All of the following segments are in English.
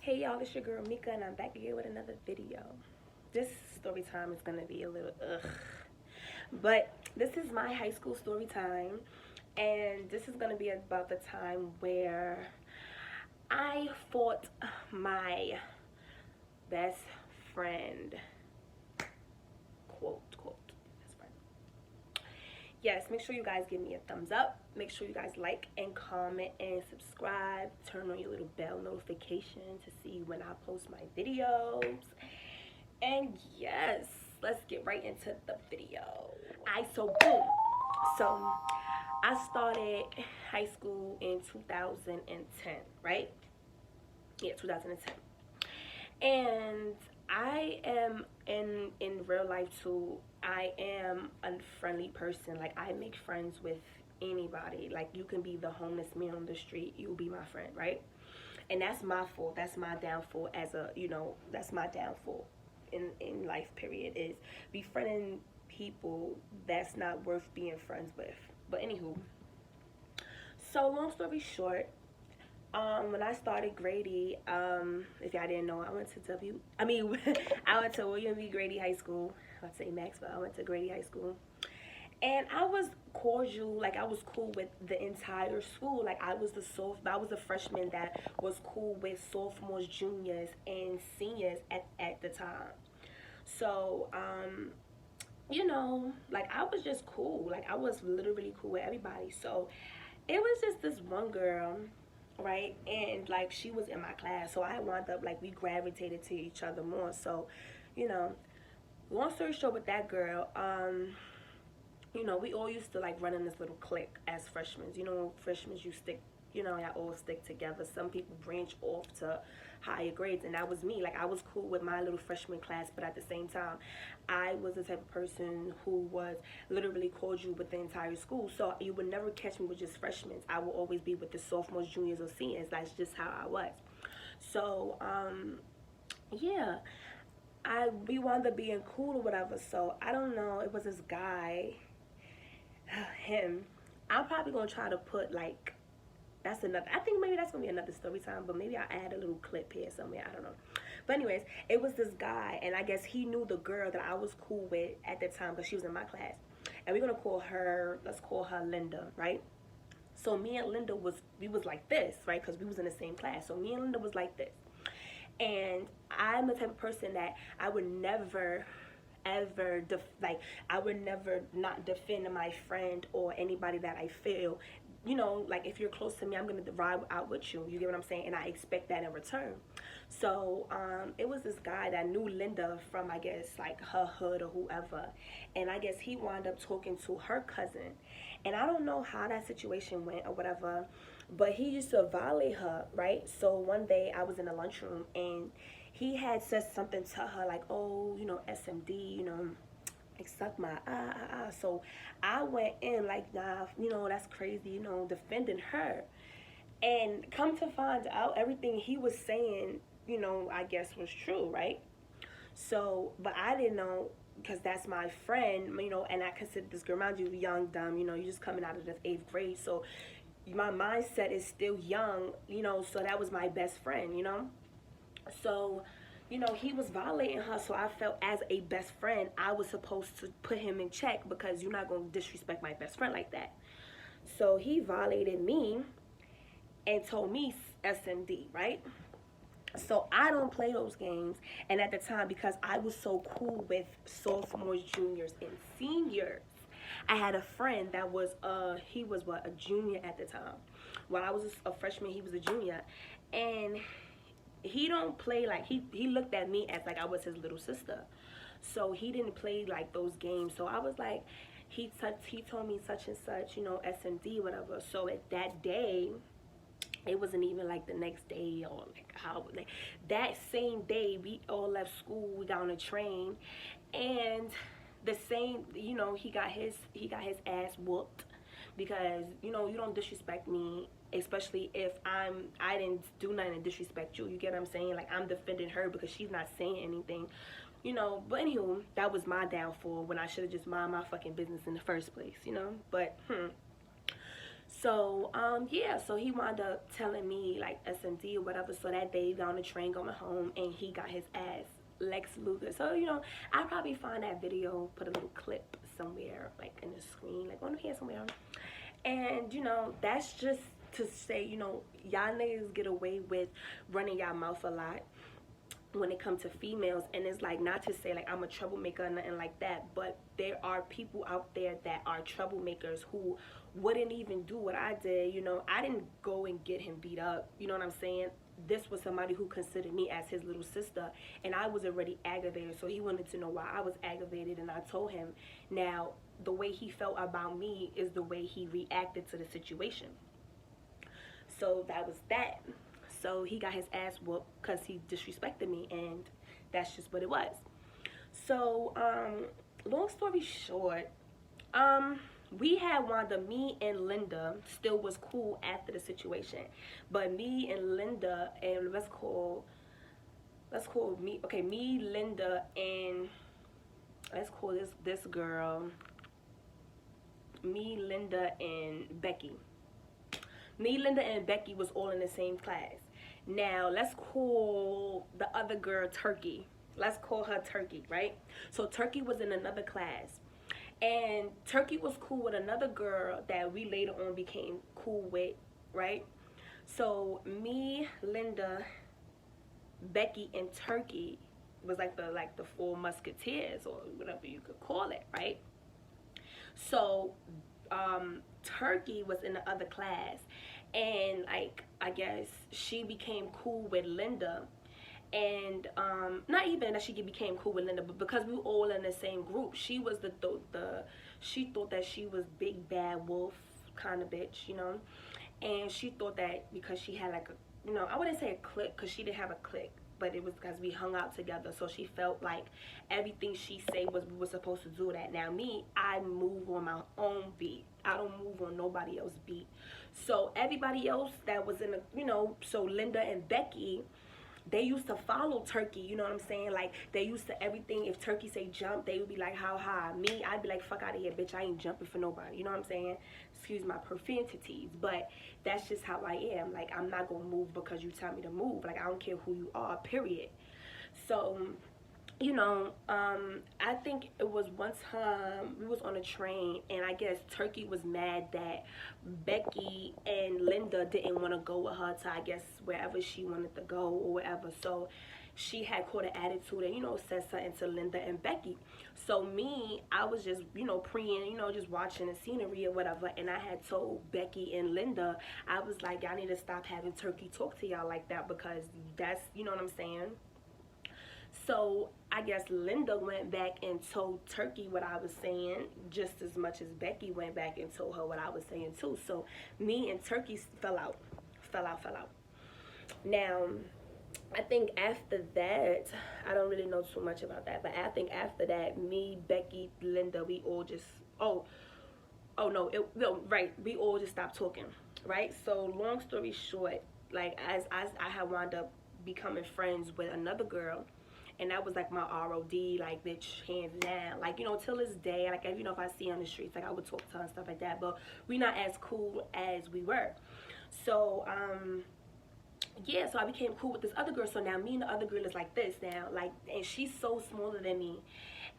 Hey y'all, it's your girl Mika and I'm back again with another video. This story time is gonna be a little but this is my high school story time, and this is gonna be about the time where I fought my best friend. Quote best friend. Yes, make sure you guys give me a thumbs up. Make sure you guys like and comment and subscribe. Turn on your little bell notification to see when I post my videos. And yes, let's get right into the video. So boom. So I started high school in 2010, right? Yeah, 2010. And I am in real life too. I am a friendly person. Like, I make friends with anybody. Like, you can be the homeless man on the street, you'll be my friend, right? And that's my fault. That's my downfall as a, that's my downfall in life, period, is befriending people that's not worth being friends with. But anywho, so long story short, when I started Grady, if y'all didn't know, I went to William V. Grady High School. I'd say Maxwell. I went to Grady High School. And I was cordial, like I was cool with the entire school. Like, I was a freshman that was cool with sophomores, juniors, and seniors at the time. So, like, I was just cool. Like, I was literally cool with everybody. So it was just this one girl, right? And like, she was in my class, so I wound up, like, we gravitated to each other more. So, you know, long story short, with that girl, we all used to like run in this little clique as freshmen. Freshmen, you stick, y'all all stick together. Some people branch off to higher grades, and that was me. Like, I was cool with my little freshman class, but at the same time, I was the type of person who was literally cordial with the entire school. So you would never catch me with just freshmen. I will always be with the sophomores, juniors, or seniors. That's just how I was. So, yeah. We wound up being cool or whatever. So I don't know. It was this guy, him. I'm probably gonna try to put, like, that's another. I think maybe that's gonna be another story time. But maybe I'll add a little clip here somewhere. I don't know. But anyways, it was this guy, and I guess he knew the girl that I was cool with at the time because she was in my class, and we're gonna call her. Let's call her Linda, right? So me and Linda was like this, right? Because we was in the same class. So me and Linda was like this. And I'm the type of person that I would never ever I would never not defend my friend or anybody that I feel, like, if you're close to me, I'm gonna ride out with you. You get what I'm saying? And I expect that in return. So it was this guy that knew Linda from, I guess, like, her hood or whoever, and I guess he wound up talking to her cousin, and I don't know how that situation went or whatever, but he used to violate her, right? So one day I was in the lunchroom, and he had said something to her like, oh, SMD, like, suck my So I went in like, nah, that's crazy, defending her. And come to find out, everything he was saying, I guess was true, right? So, but I didn't know, because that's my friend, and I consider this girl, mind you, young, dumb, you're just coming out of the 8th grade. So my mindset is still young, so that was my best friend. So, he was violating her, so I felt as a best friend, I was supposed to put him in check, because you're not going to disrespect my best friend like that. So he violated me and told me SMD, right? So I don't play those games. And at the time, because I was so cool with sophomores, juniors, and seniors, I had a friend that was he was a junior at the time. While I was a freshman, he was a junior, and he don't play, like, he looked at me as like I was his little sister. So he didn't play like those games. So I was like, he told me such and such, SMD, whatever. So at that day, it wasn't even like the next day, or like that same day, we all left school, we got on a train, and the same, he got his ass whooped, because you don't disrespect me especially if I didn't do nothing to disrespect you. You get what I'm saying? Like, I'm defending her because she's not saying anything, you know. But anywho, that was my downfall when I should have just mind my fucking business in the first place, you know. But so yeah, so he wound up telling me like SMD or whatever. So that day he got on the train going home and he got his ass Lex Luger. So, you know, I'll probably find that video, put a little clip somewhere, like in the screen, like on here somewhere. And, you know, that's just to say, you know, y'all niggas get away with running y'all mouth a lot when it comes to females. And it's like, not to say like I'm a troublemaker or nothing like that, but there are people out there that are troublemakers who wouldn't even do what I did. You know, I didn't go and get him beat up, you know what I'm saying? This was somebody who considered me as his little sister, and I was already aggravated, so he wanted to know why I was aggravated, and I told him. Now, the way he felt about me is the way he reacted to the situation. So that was that. So he got his ass whooped because he disrespected me, and that's just what it was. So, long story short, we had Wanda, me and Linda still was cool after the situation. But me and Linda, and let's call me, okay, me, Linda, and let's call this girl, me, Linda, and Becky. Me, Linda, and Becky was all in the same class. Now, let's call the other girl Turkey. Let's call her Turkey, right? So Turkey was in another class. And Turkey was cool with another girl that we later on became cool with, right? So me, Linda, Becky, and Turkey was like the four musketeers, or whatever you could call it, right? So Turkey was in the other class, and like I guess she became cool with Linda. And not even that she became cool with Linda, but because we were all in the same group, she was she thought that she was big bad wolf kind of bitch, you know. And she thought that because she had like a, you know, I wouldn't say a clique because she didn't have a clique, but it was because we hung out together. So she felt like everything she said was we were supposed to do that. Now me, I move on my own beat. I don't move on nobody else's beat. So everybody else that was in the, you know, so Linda and Becky, they used to follow Turkey, you know what I'm saying? Like, they used to everything. If Turkey say jump, they would be like, how high? Me, I'd be like, fuck out of here, bitch. I ain't jumping for nobody. You know what I'm saying? Excuse my profanities, but that's just how I am. Like, I'm not going to move because you tell me to move. Like, I don't care who you are, period. So, you know, I think it was one time we was on a train, and I guess Turkey was mad that Becky and Linda didn't want to go with her to, I guess, wherever she wanted to go or whatever. So she had caught an attitude and, you know, said something to Linda and Becky. So me, I was just, you know, preying, you know, just watching the scenery or whatever, and I had told Becky and Linda, I was like, y'all need to stop having Turkey talk to y'all like that, because that's, you know what I'm saying? So I guess Linda went back and told Turkey what I was saying just as much as Becky went back and told her what I was saying too. So me and Turkey fell out. Now, I think after that, I don't really know too much about that, but I think after that, me, Becky, Linda, we all just, right, we all just stopped talking, right? So long story short, like as I had wound up becoming friends with another girl, and that was like my ROD, like bitch, hands down, like, you know, till this day, like, you know, if I see her on the streets, like I would talk to her and stuff like that, but we not as cool as we were. So yeah, so I became cool with this other girl. So now me and the other girl is like this now, like, and she's so smaller than me,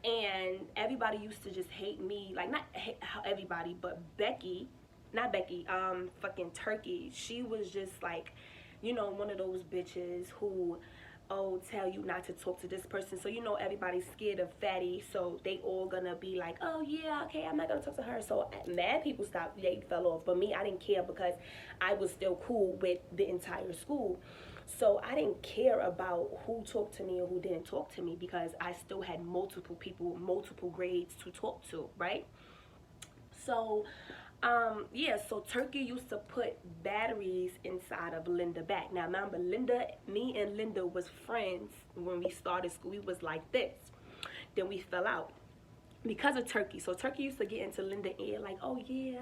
and everybody used to just hate me, like, not hate everybody, but Becky, not Becky, fucking Turkey, she was just like, you know, one of those bitches who, tell you not to talk to this person. So, you know, everybody's scared of Fatty, so they all gonna be like, oh yeah, okay, I'm not gonna talk to her. So mad people stopped, they fell off, but me, I didn't care, because I was still cool with the entire school. So I didn't care about who talked to me or who didn't talk to me, because I still had multiple people, multiple grades to talk to, right? So yeah, so Turkey used to put batteries inside of Linda back. Now remember, me and Linda was friends when we started school. We was like this. Then we fell out. because of Turkey. So Turkey used to get into Linda ear like, oh yeah,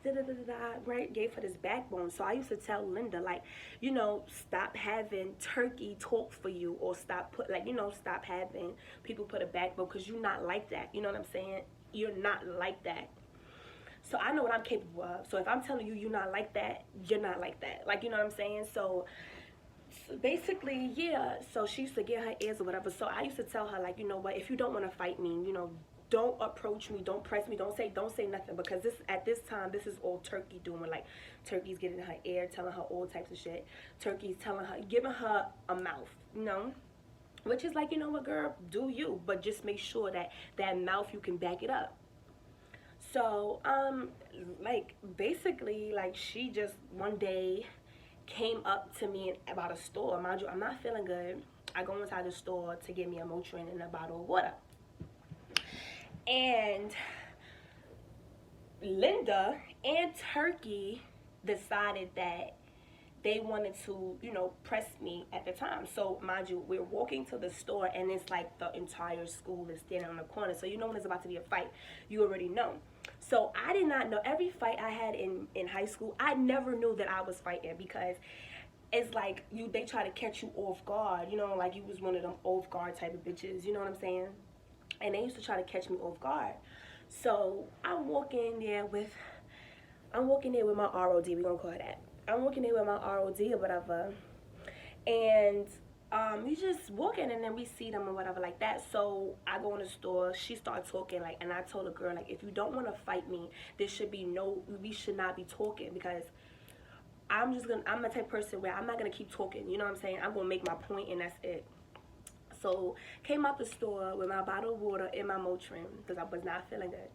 da da da da da, right? Gave her this backbone. So I used to tell Linda like, you know, stop having Turkey talk for you, or stop put like, you know, stop having people put a backbone, because you're not like that. You know what I'm saying? You're not like that. So I know what I'm capable of. So if I'm telling you you're not like that, you're not like that. Like, you know what I'm saying? So basically, yeah. So she used to get her ears or whatever. So I used to tell her like, you know what? If you don't want to fight me, you know, don't approach me, don't press me, don't say nothing, because this at this time this is all Turkey doing. Like Turkey's getting in her ear, telling her all types of shit. Turkey's telling her, giving her a mouth, you know. Which is like, you know what, girl, do you, but just make sure that that mouth you can back it up. So, like basically, like she just one day came up to me about a store. Mind you, I'm not feeling good. I go inside the store to get me a Motrin and a bottle of water. And Linda and Turkey decided that they wanted to, you know, press me at the time. So mind you, we're walking to the store and it's like the entire school is standing on the corner. So you know when it's about to be a fight, you already know. So I did not know. Every fight I had in high school, I never knew that I was fighting, because it's like they try to catch you off guard, you know, like you was one of them off guard type of bitches, you know what I'm saying? And they used to try to catch me off guard. So I'm walking there with my ROD, we're gonna call it that. I'm walking there with my ROD or whatever, and we just walking, and then we see them or whatever like that. So I go in the store, she started talking like, and I told the girl like, if you don't want to fight me, we should not be talking, because I'm the type of person where I'm not gonna keep talking. You know what I'm saying? I'm gonna make my point and that's it. So came out the store with my bottle of water and my Motrin because I was not feeling good.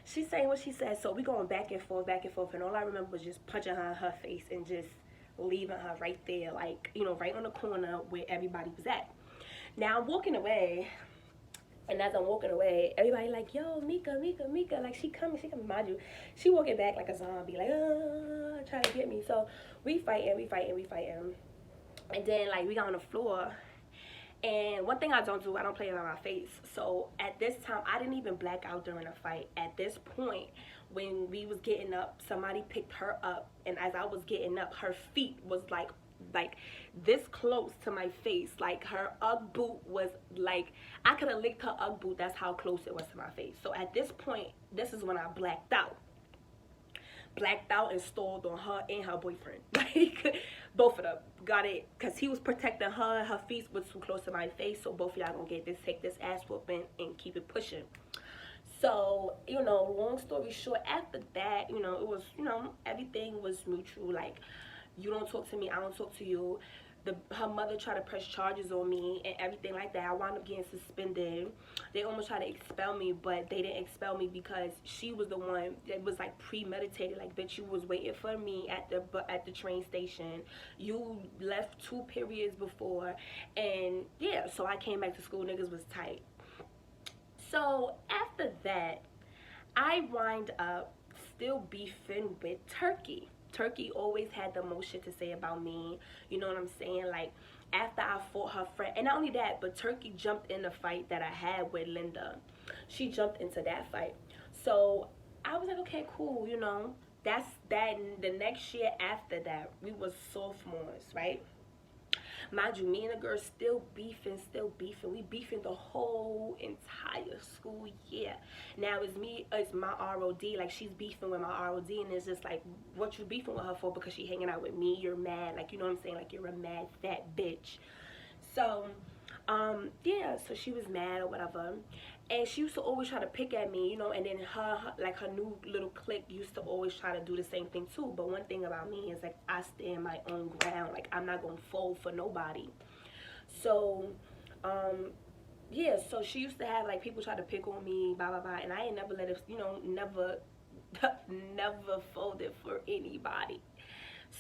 She's saying what she said, so we going back and forth, and all I remember was just punching her in her face and just leaving her right there, like, you know, right on the corner where everybody was at. Now I'm walking away, and as I'm walking away, everybody like, yo, Mika, Mika, Mika, like she coming, mind you. She walking back like a zombie, like, trying to get me. So we fighting. And then like we got on the floor. And one thing I don't do, I don't play around my face. So at this time, I didn't even black out during a fight. At this point, when we was getting up, somebody picked her up, and as I was getting up, her feet was like this close to my face. Like her Ugg boot was like, I could have licked her Ugg boot. That's how close it was to my face. So at this point, this is when I blacked out and stalled on her and her boyfriend. Like both of them got it, because he was protecting her. Her feet was too close to my face, so both of y'all gonna take this ass whooping and keep it pushing. So, you know, long story short, after that, you know, it was, you know, everything was mutual. Like, you don't talk to me, I don't talk to you. Her mother tried to press charges on me and everything like that. I wound up getting suspended. They almost tried to expel me, but they didn't expel me because she was the one that was like premeditated. Like, bitch, you was waiting for me at the train station. You left 2 periods before, and yeah. So I came back to school. Niggas was tight. So after that, I wind up still beefing with Turkey. Turkey always had the most shit to say about me. You know what I'm saying? Like, after I fought her friend, and not only that, but Turkey jumped in the fight that I had with Linda. She jumped into that fight. So I was like, okay, cool, you know. That's that. The next year after that, we was sophomores, right? Mind you, me and the girl still beefing. We beefing the whole entire school year. Now it's my ROD. Like, she's beefing with my ROD, and it's just like, what you beefing with her for? Because she hanging out with me, you're mad. Like, you know what I'm saying? Like, you're a mad fat bitch. So, yeah, so she was mad or whatever. And she used to always try to pick at me, you know, and then her new little clique used to always try to do the same thing too. But one thing about me is, like, I stand my own ground. Like, I'm not gonna fold for nobody. So, yeah, so she used to have, like, people try to pick on me, blah, blah, blah. And I ain't never let it, you know, never folded for anybody.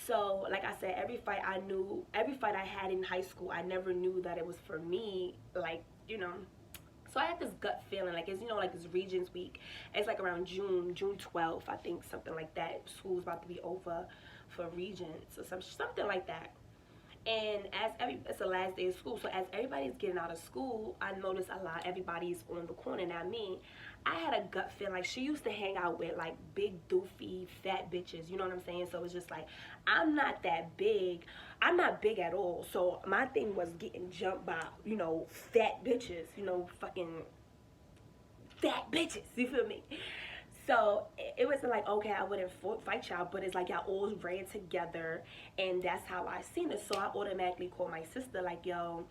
So, like I said, every fight I had in high school, I never knew that it was for me, like, you know. So I had this gut feeling, like, it's, you know, like, it's Regents Week. It's like around June 12th, I think, something like that. School's about to be over for Regents or something like that. And it's the last day of school, so as everybody's getting out of school, I noticed a lot everybody's on the corner. Now me, I had a gut feeling like she used to hang out with like big doofy fat bitches, you know what I'm saying? So it's just like, I'm not that big, I'm not big at all, so my thing was getting jumped by, you know, fat bitches, you know, fucking fat bitches, you feel me? So it wasn't like, okay, I wouldn't fight y'all, but it's like y'all all ran together, and that's how I seen it. So I automatically called my sister, like, yo,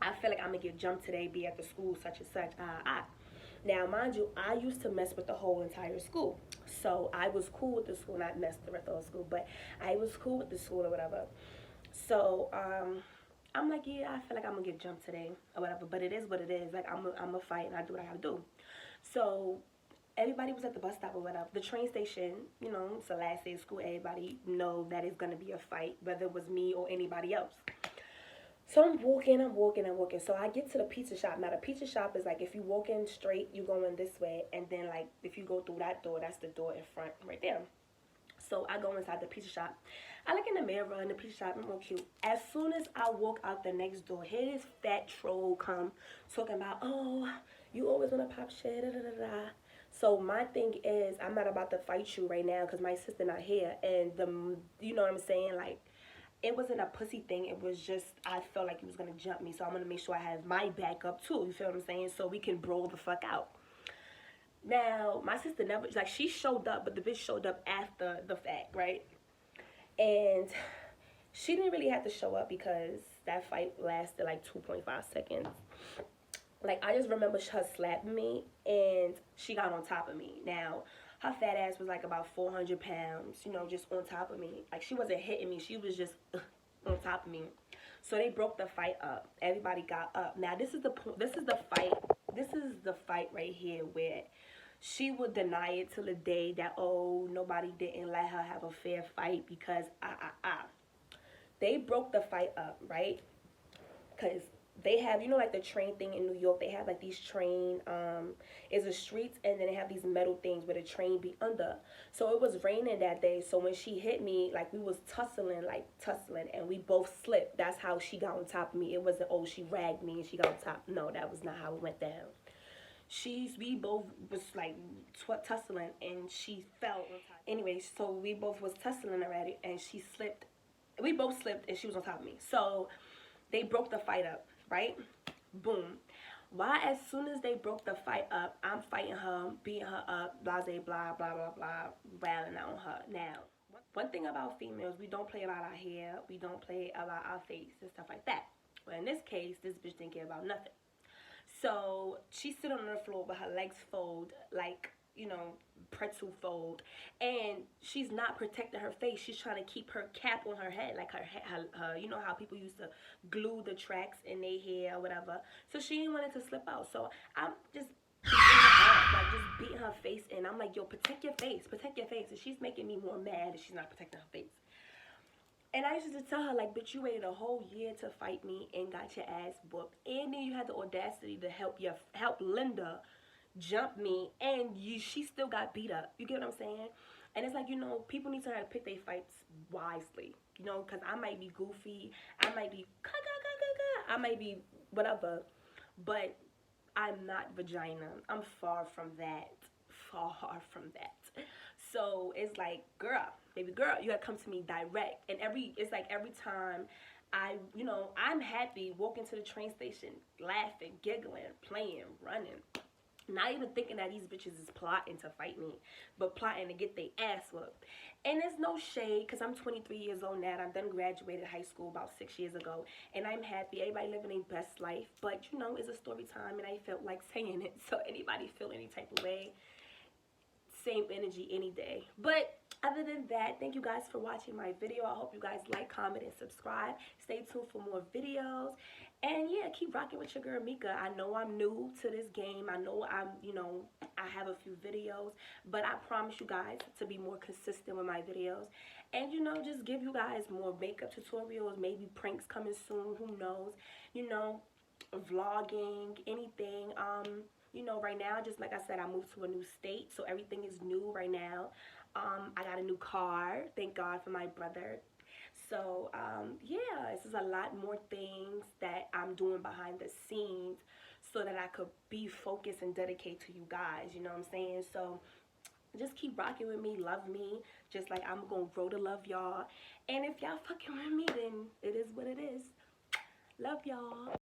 I feel like I'm gonna get jumped today, be at the school, such and such. Now, mind you, I used to mess with the whole entire school. So I was cool with the school, not mess with the whole school, but I was cool with the school or whatever. So I'm like, yeah, I feel like I'm gonna get jumped today or whatever, but it is what it is. Like, I'm a fight and I do what I gotta do. So everybody was at the bus stop or whatever. The train station, you know, it's the last day of school. Everybody know that it's gonna be a fight, whether it was me or anybody else. So I'm walking, I'm walking, I'm walking. So I get to the pizza shop. Now the pizza shop is like, if you walk in straight, you go in this way, and then like if you go through that door, that's the door in front right there. So I go inside the pizza shop. I look in the mirror in the pizza shop. I'm all cute. As soon as I walk out the next door, here this fat troll come talking about, oh, you always want to pop shit, da da da da. So my thing is, I'm not about to fight you right now because my sister not here, and you know what I'm saying, like. It wasn't a pussy thing. It was just I felt like he was gonna jump me, so I'm gonna make sure I have my back up too. You feel what I'm saying? So we can brawl the fuck out. Now my sister never like she showed up, but the bitch showed up after the fact, right? And she didn't really have to show up because that fight lasted like 2.5 seconds. Like I just remember her slapping me and she got on top of me. Now her fat ass was like about 400 pounds, you know, just on top of me. Like she wasn't hitting me, she was just on top of me. So they broke the fight up. Everybody got up. Now this is the this is the fight. This is the fight right here where she would deny it till the day that, oh, nobody didn't let her have a fair fight because they broke the fight up, right? Because they have, you know, like the train thing in New York, they have like these train is the streets, and then they have these metal things where the train be under. So it was raining that day, so when she hit me, like we was tussling, and we both slipped. That's how she got on top of me. It wasn't, oh, she ragged me and she got on top. No, that was not how it went down. We both was like tussling, and she fell on top. Anyway, so we both was tussling already, and she slipped. We both slipped, and she was on top of me. So they broke the fight up, right? Boom. Why, as soon as they broke the fight up, I'm fighting her, beating her up, blah, blah, blah, blah, blah, blah, wailing on her. Now, one thing about females, we don't play about our hair, we don't play about our face and stuff like that. But in this case, this bitch didn't care about nothing. So she's sitting on the floor with her legs fold, like, you know, pretzel fold, and she's not protecting her face. She's trying to keep her cap on her head, like her you know how people used to glue the tracks in their hair or whatever. So she didn't want it to slip out. So I'm just beating her up, like just beating her face, and I'm like, yo, protect your face, protect your face. And she's making me more mad that she's not protecting her face. And I used to tell her, like, bitch, you waited a whole year to fight me and got your ass whooped. And then you had the audacity to help Linda jump me, and she still got beat up. You get what I'm saying? And it's like, you know, people need to learn how to pick their fights wisely. You know, because I might be goofy. I might be, I might be whatever. But I'm not vagina. I'm far from that. Far from that. So it's like, girl, baby girl, you gotta come to me direct. And it's like every time you know, I'm happy walking to the train station, laughing, giggling, playing, running. Not even thinking that these bitches is plotting to fight me, but plotting to get their ass whooped. And there's no shade, because I'm 23 years old now. I'm done graduated high school about 6 years ago. And I'm happy. Everybody living their best life. But, you know, it's a story time, and I felt like saying it. So anybody feel any type of way, same energy any day. But other than that, thank you guys for watching my video. I hope you guys like, comment, and subscribe. Stay tuned for more videos. And yeah, keep rocking with your girl Mika. I know I'm new to this game. I know I have a few videos, but I promise you guys to be more consistent with my videos. And, you know, just give you guys more makeup tutorials, maybe pranks coming soon, who knows, you know, vlogging, anything. You know, right now, just like I said, I moved to a new state, so everything is new right now. I got a new car. Thank God for my brother. So yeah, this is a lot more things that I'm doing behind the scenes so that I could be focused and dedicate to you guys, you know what I'm saying? So just keep rocking with me, love me, just like I'm gonna grow to love y'all. And if y'all fucking with me, then it is what it is. Love y'all.